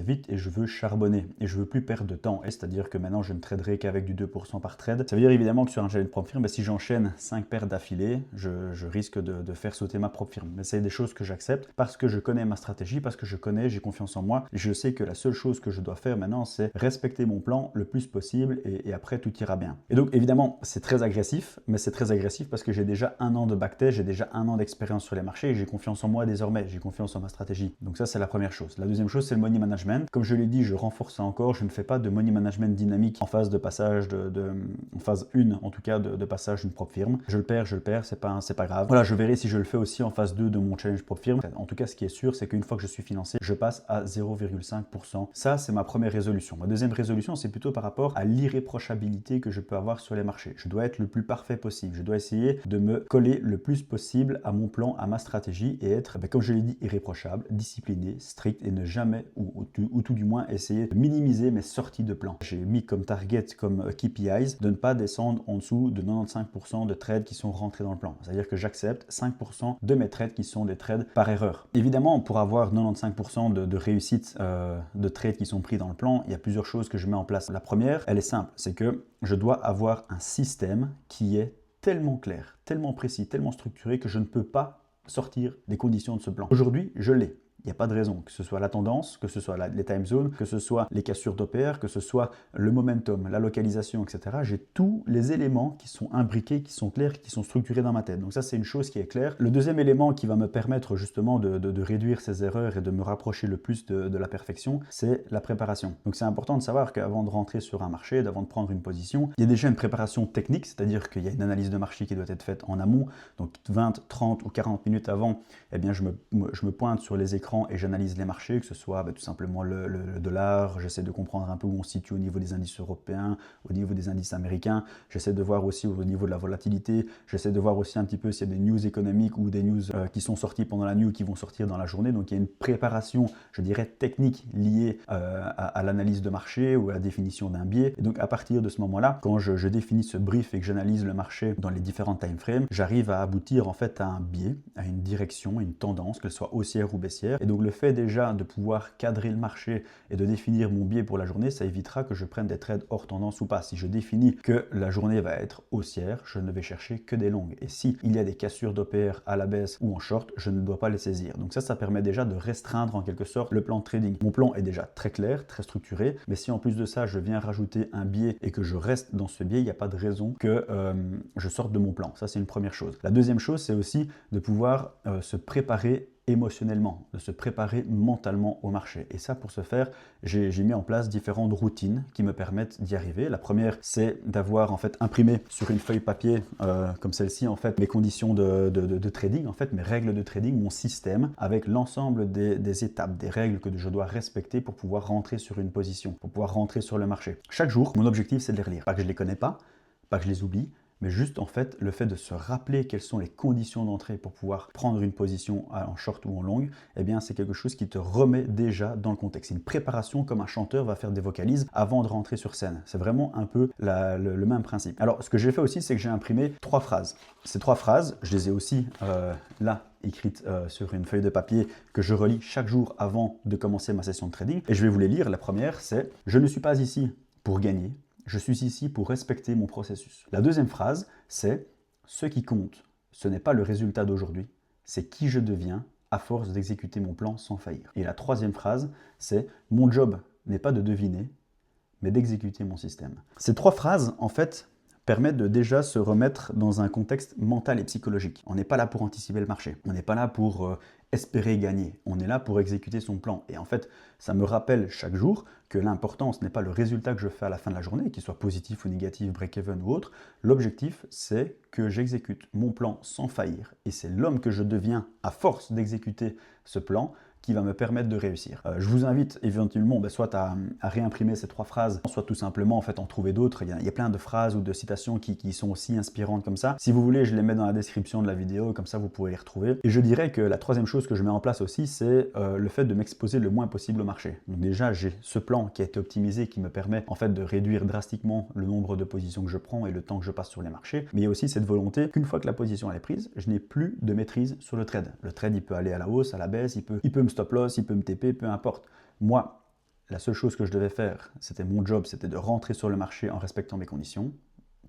vite et je veux charbonner. Et je veux plus perdre de temps. C'est-à-dire que maintenant, je ne traderai qu'avec du 2% par trade. Ça veut dire évidemment que sur un challenge firme, si j'enchaîne 5 paires d'affilée, je risque de faire sauter ma propre firme. Mais c'est des choses que j'accepte parce que je connais ma stratégie, parce que j'ai confiance en moi. Et je sais que la seule chose que je dois faire maintenant, c'est respecter mon plan le plus possible et après tout ira bien. Et donc évidemment, c'est très agressif, mais c'est très agressif parce que j'ai déjà 1 an de backtest, j'ai déjà 1 an d'expérience sur les marchés et j'ai confiance en moi désormais, j'ai confiance en ma stratégie. Donc ça, c'est la première chose. La deuxième chose, c'est le money management. Comme je l'ai dit, je renforce ça encore, je ne fais pas de money management dynamique en phase de passage, en phase 1 en tout cas, de passage d'une propre firme. Je le perds, c'est pas grave. Voilà, je verrai si je le fais aussi en phase 2 de mon challenge propre firme. En tout cas, ce qui est sûr, c'est qu'une fois que je suis financé, je passe à 0,5%. Ça, c'est ma première résolution. Ma deuxième résolution, c'est plutôt par rapport à l'irréprochabilité que je peux avoir sur les marchés. Je dois être le plus parfait possible. Je dois essayer de me coller le plus possible à mon plan, à ma stratégie et être, comme je l'ai dit, irréprochable, discipliné, strict et ne jamais, ou tout du moins, essayer de minimiser mes sorties de plan. J'ai mis comme target, comme KPIs, de ne pas descendre en dessous de 95% de trades qui sont rentrés dans le plan. C'est-à-dire que j'accepte 5% de mes trades qui sont des trades par erreur. Évidemment, pour avoir 95% de réussite de trades qui sont pris dans le plan, il y a plusieurs choses que je mets en place. La première, elle est simple, c'est que je dois avoir un système qui est tellement clair, tellement précis, tellement structuré que je ne peux pas sortir des conditions de ce plan. Aujourd'hui, je l'ai. Il n'y a pas de raison, que ce soit la tendance, que ce soit les time zones, que ce soit les cassures d'OPR, que ce soit le momentum, la localisation, etc. J'ai tous les éléments qui sont imbriqués, qui sont clairs, qui sont structurés dans ma tête. Donc ça, c'est une chose qui est claire. Le deuxième élément qui va me permettre justement de réduire ces erreurs et de me rapprocher le plus de la perfection, c'est la préparation. Donc c'est important de savoir qu'avant de rentrer sur un marché, d'avant de prendre une position, il y a déjà une préparation technique, c'est-à-dire qu'il y a une analyse de marché qui doit être faite en amont. Donc 20, 30 ou 40 minutes avant, eh bien, je me pointe sur les écrans et j'analyse les marchés, que ce soit tout simplement le dollar, j'essaie de comprendre un peu où on se situe au niveau des indices européens, au niveau des indices américains, j'essaie de voir aussi au niveau de la volatilité, j'essaie de voir aussi un petit peu s'il y a des news économiques ou des news qui sont sorties pendant la nuit ou qui vont sortir dans la journée. Donc il y a une préparation, je dirais, technique liée à l'analyse de marché ou à la définition d'un biais. Et donc à partir de ce moment-là, quand je définis ce brief et que j'analyse le marché dans les différents time frames, j'arrive à aboutir en fait à un biais, à une direction, une tendance, qu'elle soit haussière ou baissière. haussière. Et donc le fait déjà de pouvoir cadrer le marché et de définir mon biais pour la journée, ça évitera que je prenne des trades hors tendance ou pas. Si je définis que la journée va être haussière, je ne vais chercher que des longues. Et si il y a des cassures d'OPR à la baisse ou en short, je ne dois pas les saisir. Donc ça permet déjà de restreindre en quelque sorte le plan de trading. Mon plan est déjà très clair, très structuré, mais si en plus de ça, je viens rajouter un biais et que je reste dans ce biais, il n'y a pas de raison que je sorte de mon plan. Ça, c'est une première chose. La deuxième chose, c'est aussi de pouvoir se préparer émotionnellement, de se préparer mentalement au marché. Et ça, pour ce faire, j'ai mis en place différentes routines qui me permettent d'y arriver. La première, c'est d'avoir en fait imprimé sur une feuille papier comme celle-ci en fait mes conditions de trading, en fait mes règles de trading, mon système avec l'ensemble des étapes, des règles que je dois respecter pour pouvoir rentrer sur une position, pour pouvoir rentrer sur le marché. Chaque jour, mon objectif, c'est de les relire. Pas que je les connais pas que je les oublie, mais juste en fait le fait de se rappeler quelles sont les conditions d'entrée pour pouvoir prendre une position en short ou en longue, eh bien c'est quelque chose qui te remet déjà dans le contexte. C'est une préparation comme un chanteur va faire des vocalises avant de rentrer sur scène. C'est vraiment un peu le même principe. Alors ce que j'ai fait aussi, c'est que j'ai imprimé 3 phrases. Ces 3 phrases, je les ai aussi là écrites sur une feuille de papier que je relis chaque jour avant de commencer ma session de trading. Et je vais vous les lire. La première, c'est « Je ne suis pas ici pour gagner. Je suis ici pour respecter mon processus ». La deuxième phrase, c'est « Ce qui compte, ce n'est pas le résultat d'aujourd'hui, c'est qui je deviens à force d'exécuter mon plan sans faillir ». Et la troisième phrase, c'est « Mon job n'est pas de deviner, mais d'exécuter mon système ». Ces 3 phrases, en fait, permettent de déjà se remettre dans un contexte mental et psychologique. On n'est pas là pour anticiper le marché, on n'est pas là pour espérer gagner, on est là pour exécuter son plan. Et en fait, ça me rappelle chaque jour que l'important, ce n'est pas le résultat que je fais à la fin de la journée, qu'il soit positif ou négatif, break-even ou autre. L'objectif, c'est que j'exécute mon plan sans faillir. Et c'est l'homme que je deviens à force d'exécuter ce plan qui va me permettre de réussir. Je vous invite éventuellement soit à réimprimer ces 3 phrases, soit tout simplement en fait en trouver d'autres. Il y a plein de phrases ou de citations qui sont aussi inspirantes comme ça. Si vous voulez, je les mets dans la description de la vidéo, comme ça vous pouvez les retrouver. Et je dirais que la troisième chose que je mets en place aussi, c'est le fait de m'exposer le moins possible au marché. Donc déjà, j'ai ce plan qui a été optimisé, qui me permet en fait de réduire drastiquement le nombre de positions que je prends et le temps que je passe sur les marchés. Mais il y a aussi cette volonté qu'une fois que la position elle est prise, je n'ai plus de maîtrise sur le trade. Le trade, il peut aller à la hausse, à la baisse, il peut me stop loss, il peut me TP, peu importe. Moi, la seule chose que je devais faire, c'était mon job, c'était de rentrer sur le marché en respectant mes conditions.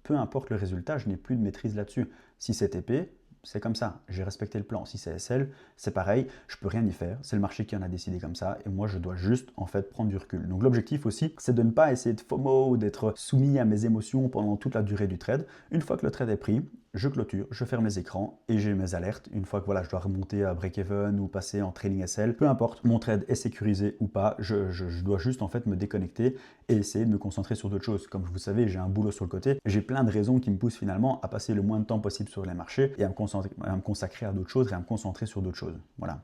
Peu importe le résultat, je n'ai plus de maîtrise là-dessus. Si c'est TP, c'est comme ça, j'ai respecté le plan. Si c'est SL, c'est pareil, je peux rien y faire, c'est le marché qui en a décidé comme ça et moi je dois juste en fait prendre du recul. Donc l'objectif aussi, c'est de ne pas essayer de FOMO ou d'être soumis à mes émotions pendant toute la durée du trade. Une fois que le trade est pris, je clôture, je ferme les écrans et j'ai mes alertes. Une fois que voilà, je dois remonter à break-even ou passer en trailing SL, peu importe, mon trade est sécurisé ou pas, je dois juste en fait me déconnecter et essayer de me concentrer sur d'autres choses. Comme vous savez, j'ai un boulot sur le côté, j'ai plein de raisons qui me poussent finalement à passer le moins de temps possible sur les marchés et à me consacrer à d'autres choses et à me concentrer sur d'autres choses. Voilà.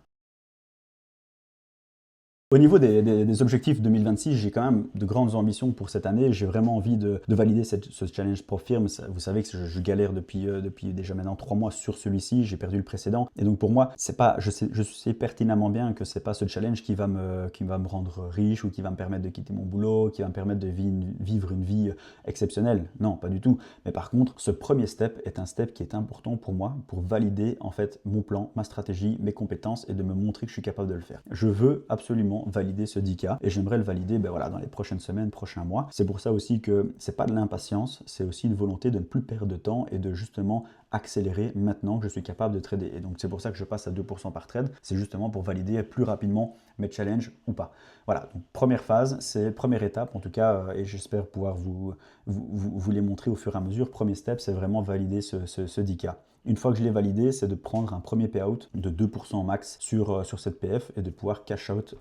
Au niveau des objectifs 2026, j'ai quand même de grandes ambitions pour cette année. J'ai vraiment envie de valider ce challenge ProFirm. Vous savez que je galère depuis déjà maintenant 3 mois sur celui-ci. J'ai perdu le précédent. Et donc pour moi, c'est pas, je sais pertinemment bien que c'est pas ce challenge qui va me rendre riche ou qui va me permettre de quitter mon boulot, qui va me permettre de vivre une vie exceptionnelle. Non, pas du tout. Mais par contre, ce premier step est un step qui est important pour moi pour valider en fait mon plan, ma stratégie, mes compétences et de me montrer que je suis capable de le faire. Je veux absolument valider ce 10K et j'aimerais le valider voilà, dans les prochaines semaines, prochains mois. C'est pour ça aussi que c'est pas de l'impatience, c'est aussi une volonté de ne plus perdre de temps et de justement accélérer maintenant que je suis capable de trader. Et donc c'est pour ça que je passe à 2% par trade, c'est justement pour valider plus rapidement mes challenges ou pas. Voilà, donc première phase, c'est première étape en tout cas, et j'espère pouvoir vous les montrer au fur et à mesure. Premier step, c'est vraiment valider ce 10K. Une fois que je l'ai validé, c'est de prendre un premier payout de 2% max sur cette PF et de pouvoir cash out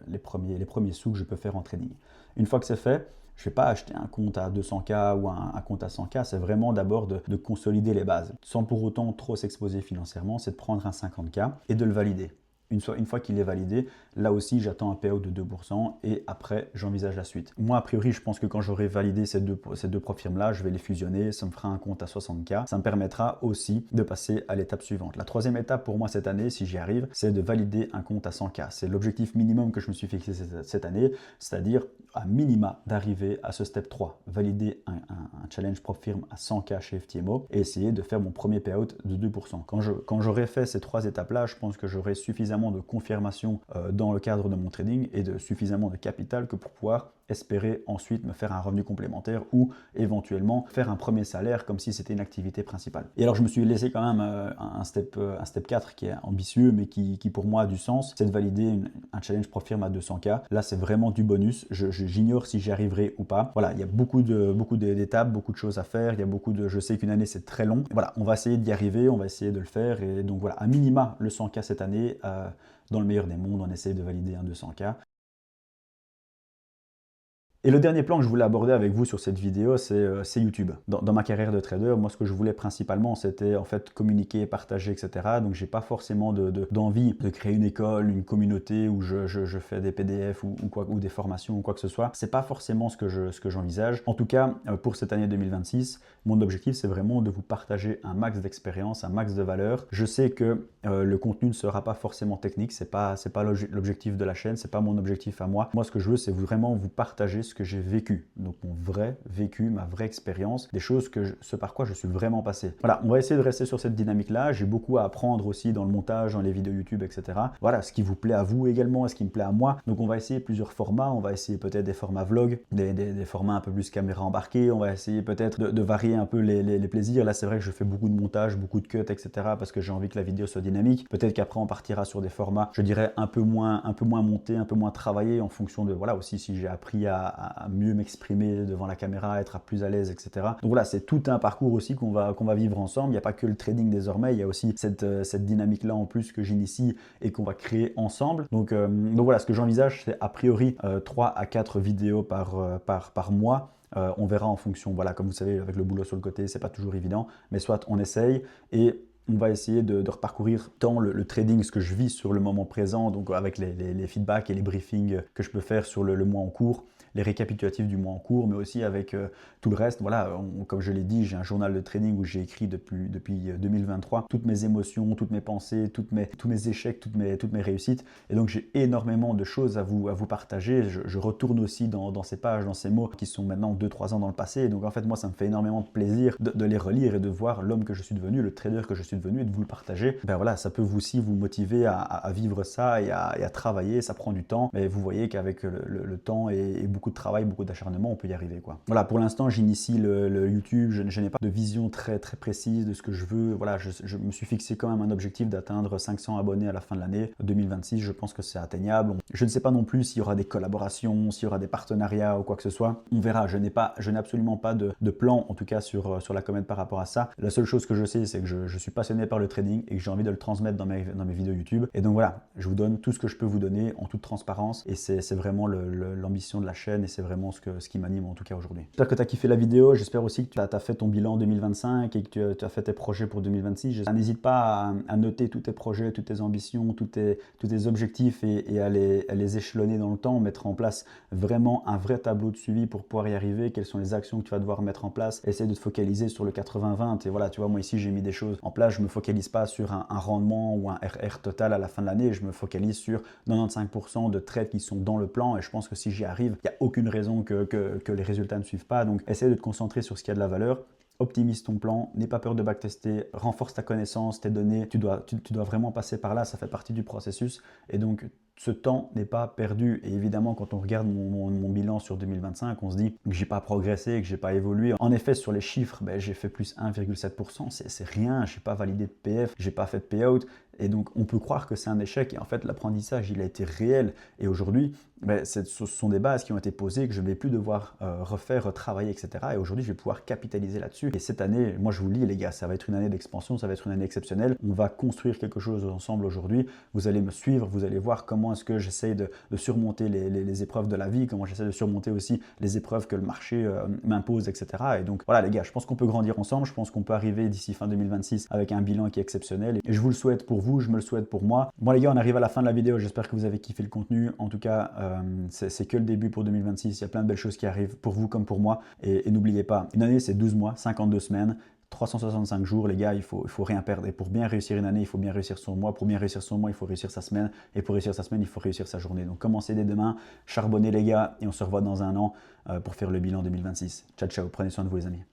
les premiers sous que je peux faire en trading. Une fois que c'est fait, je ne vais pas acheter un compte à 200K ou un compte à 100K, c'est vraiment d'abord de consolider les bases. Sans pour autant trop s'exposer financièrement, c'est de prendre un 50K et de le valider. Une fois qu'il est validé, là aussi j'attends un payout de 2% et après j'envisage la suite. Moi a priori je pense que quand j'aurai validé ces deux profirmes là, je vais les fusionner, ça me fera un compte à 60K. Ça me permettra aussi de passer à l'étape suivante. La troisième étape pour moi cette année, si j'y arrive, c'est de valider un compte à 100K. C'est l'objectif minimum que je me suis fixé cette année, c'est-à-dire à minima d'arriver à ce step 3, valider un challenge propre firme à 100K chez FTMO et essayer de faire mon premier payout de 2%. Quand j'aurai fait ces 3 étapes-là, je pense que j'aurai suffisamment de confirmation dans le cadre de mon trading et de suffisamment de capital que pour pouvoir espérer ensuite me faire un revenu complémentaire ou éventuellement faire un premier salaire comme si c'était une activité principale. Et alors je me suis laissé quand même un step 4 qui est ambitieux mais qui pour moi a du sens, c'est de valider un challenge pro firme à 200K. Là c'est vraiment du bonus, j'ignore si j'y arriverai ou pas. Voilà, il y a beaucoup d'étapes, beaucoup de choses à faire, il y a je sais qu'une année c'est très long. Voilà, on va essayer d'y arriver, on va essayer de le faire et donc voilà, à minima le 100K cette année, dans le meilleur des mondes, on essaie de valider un 200K. Et le dernier plan que je voulais aborder avec vous sur cette vidéo, c'est YouTube. Dans ma carrière de trader, moi ce que je voulais principalement, c'était en fait communiquer, partager, etc. Donc j'ai pas forcément d'envie de créer une école, une communauté où je fais des PDF ou des formations ou quoi que ce soit. C'est pas forcément ce que j'envisage. En tout cas, pour cette année 2026, mon objectif c'est vraiment de vous partager un max d'expérience, un max de valeur. Je sais que le contenu ne sera pas forcément technique, c'est pas l'objectif de la chaîne, c'est pas mon objectif à moi. Moi ce que je veux, c'est vraiment vous partager ce que j'ai vécu, donc mon vrai vécu, ma vraie expérience, des choses ce par quoi je suis vraiment passé. Voilà, on va essayer de rester sur cette dynamique-là. J'ai beaucoup à apprendre aussi dans le montage, dans les vidéos YouTube, etc. Voilà, ce qui vous plaît à vous également, ce qui me plaît à moi. Donc on va essayer plusieurs formats. On va essayer peut-être des formats vlog, des formats un peu plus caméra embarquée. On va essayer peut-être de varier un peu les plaisirs. Là, c'est vrai que je fais beaucoup de montage, beaucoup de cuts, etc. parce que j'ai envie que la vidéo soit dynamique. Peut-être qu'après, on partira sur des formats, je dirais, un peu moins montés, un peu moins travaillés en fonction de, voilà, aussi si j'ai appris à mieux m'exprimer devant la caméra, être plus à l'aise, etc. Donc voilà, c'est tout un parcours aussi qu'on va vivre ensemble. Il n'y a pas que le trading désormais, il y a aussi cette dynamique-là en plus que j'initie et qu'on va créer ensemble. Donc voilà, ce que j'envisage, c'est a priori 3 à 4 vidéos par mois. On verra en fonction, voilà, comme vous savez, avec le boulot sur le côté, c'est pas toujours évident, mais soit on essaye et on va essayer de reparcourir tant le trading, ce que je vis sur le moment présent, donc avec les feedbacks et les briefings que je peux faire sur le mois en cours, les récapitulatifs du mois en cours, mais aussi avec tout le reste. Voilà, comme je l'ai dit, j'ai un journal de trading où j'ai écrit depuis 2023 toutes mes émotions, toutes mes pensées, tous mes échecs, toutes mes réussites. Et donc j'ai énormément de choses à vous partager. Je retourne aussi dans ces pages, dans ces mots qui sont maintenant 2-3 ans dans le passé. Et donc en fait, moi, ça me fait énormément de plaisir de les relire et de voir l'homme que je suis devenu, le trader que je suis devenu et de vous le partager. Ben voilà, ça peut vous aussi vous motiver à vivre ça et à travailler. Ça prend du temps, mais vous voyez qu'avec le temps et beaucoup de travail, beaucoup d'acharnement, on peut y arriver, quoi. Voilà, pour l'instant, j'initie le YouTube. Je n'ai pas de vision très précise de ce que je veux. Voilà, je me suis fixé quand même un objectif d'atteindre 500 abonnés à la fin de l'année 2026. Je pense que c'est atteignable. Je ne sais pas non plus s'il y aura des collaborations, s'il y aura des partenariats ou quoi que ce soit. On verra. Je n'ai absolument pas de plan, en tout cas sur la comète par rapport à ça. La seule chose que je sais, c'est que je suis passionné par le trading et que j'ai envie de le transmettre dans mes vidéos YouTube. Et donc voilà, je vous donne tout ce que je peux vous donner en toute transparence. Et c'est vraiment l'ambition de la chaîne et c'est vraiment ce qui m'anime en tout cas aujourd'hui. J'espère que tu as kiffé la vidéo. J'espère aussi que tu as fait ton bilan 2025 et que tu as fait tes projets pour 2026. N'hésite pas à noter tous tes projets, toutes tes ambitions, tous tes objectifs et à les échelonner dans le temps, mettre en place vraiment un vrai tableau de suivi pour pouvoir y arriver. Quelles sont les actions que tu vas devoir mettre en place? Essaye de te focaliser sur le 80-20. Et voilà, tu vois, moi ici, j'ai mis des choses en place. Je me focalise pas sur un rendement ou un RR total à la fin de l'année. Je me focalise sur 95% de trades qui sont dans le plan. Et je pense que si j'y arrive, il n'y a aucune raison que les résultats ne suivent pas. Donc, essaye de te concentrer sur ce qui a de la valeur. Optimise ton plan, n'aie pas peur de backtester, renforce ta connaissance, tes données, tu dois vraiment passer par là, ça fait partie du processus et donc ce temps n'est pas perdu. Et évidemment, quand on regarde mon bilan sur 2025, on se dit que j'ai pas progressé, que j'ai pas évolué. En effet, sur les chiffres, j'ai fait plus 1,7%, c'est rien, j'ai pas validé de PF, j'ai pas fait de payout. Et donc, on peut croire que c'est un échec. Et en fait, l'apprentissage, il a été réel. Et aujourd'hui, ce sont des bases qui ont été posées que je ne vais plus devoir refaire, retravailler, etc. Et aujourd'hui, je vais pouvoir capitaliser là-dessus. Et cette année, moi, je vous le dis, les gars, ça va être une année d'expansion, ça va être une année exceptionnelle. On va construire quelque chose ensemble aujourd'hui. Vous allez me suivre, vous allez voir comment est-ce que j'essaye de surmonter les épreuves de la vie, comment j'essaie de surmonter aussi les épreuves que le marché m'impose, etc. Et donc, voilà, les gars, je pense qu'on peut grandir ensemble. Je pense qu'on peut arriver d'ici fin 2026 avec un bilan qui est exceptionnel. Et je vous le souhaite pour vous, je me le souhaite pour moi. Bon les gars, on arrive à la fin de la vidéo, j'espère que vous avez kiffé le contenu. En tout cas, c'est que le début pour 2026, il y a plein de belles choses qui arrivent pour vous comme pour moi. Et n'oubliez pas, une année c'est 12 mois, 52 semaines. 365 jours, les gars, il faut rien perdre. Et pour bien réussir une année, il faut bien réussir son mois. Pour bien réussir son mois, il faut réussir sa semaine. Et pour réussir sa semaine, il faut réussir sa journée. Donc commencez dès demain, charbonnez les gars, et on se revoit dans un an pour faire le bilan 2026. Ciao, ciao, prenez soin de vous les amis.